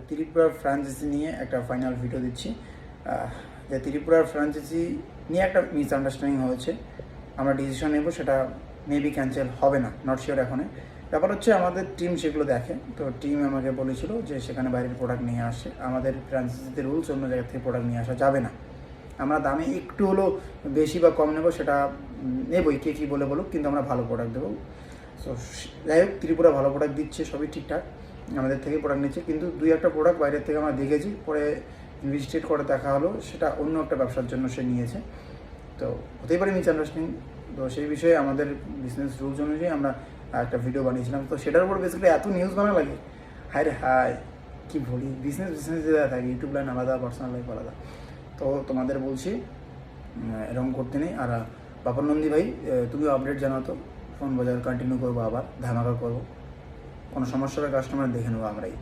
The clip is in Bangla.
ত্রিপুরার ফ্র্যাঞ্চাইজি নিয়ে একটা ফাইনাল ভিডিও দিচ্ছি। যে ত্রিপুরার ফ্র্যাঞ্চাইজি নিয়ে একটা মিসআন্ডারস্ট্যান্ডিং হয়েছে, আমরা ডিসিশন নেব, সেটা মেবি ক্যান্সেল হবে না, নট শিওর এখনই। ব্যাপার হচ্ছে আমাদের টিম সেগুলো দেখে, তো টিম আমাকে বলেছিল যে সেখানে বাইরের প্রোডাক্ট নিয়ে আসে, আমাদের ফ্র্যাঞ্চাইজিতে রুলস অন্য জায়গা থেকে প্রোডাক্ট নিয়ে আসা যাবে না। আমরা দামে একটু হলেও বেশি বা কম নেবো, সেটা নেবই, কে কী বলে বলুক, কিন্তু আমরা ভালো প্রোডাক্ট দেবো। সো যাই হোক, ত্রিপুরা ভালো প্রোডাক্ট দিচ্ছে, সবই ঠিকঠাক, আমাদের থেকে প্রোডাক্ট নিচ্ছে, কিন্তু 2-1টা প্রোডাক্ট বাইরের থেকে আমরা দেখেছি, পরে ইনভেস্টিগেট করে দেখা হলো সেটা অন্য একটা ব্যবসার জন্য সে নিয়েছে। তো হতেই পারে মিসআন্ডারস্ট্যান্ডিং। তো সেই বিষয়ে আমাদের বিজনেস রুলস অনুযায়ী আমরা একটা ভিডিও বানিয়েছিলাম, তো সেটার উপর বেসিক্যালি এত নিউজ বানা লাগে, হায় রে হায় কী বলি, বিজনেস যেটা থাকে, ইউটিউব লাইন আলাদা, পার্সোনাল লাইফ আলাদা। তো তোমাদের বলছি এরকম করতে নেই। আর বাপন নন্দী ভাই, তুমিও আপডেট জানাও তো, ফোন বাজার কন্টিনিউ করবো, আবার ধামাকা করবো, কোনো সমস্যা হবে কাস্টমার দেখে নেবো আমরাই।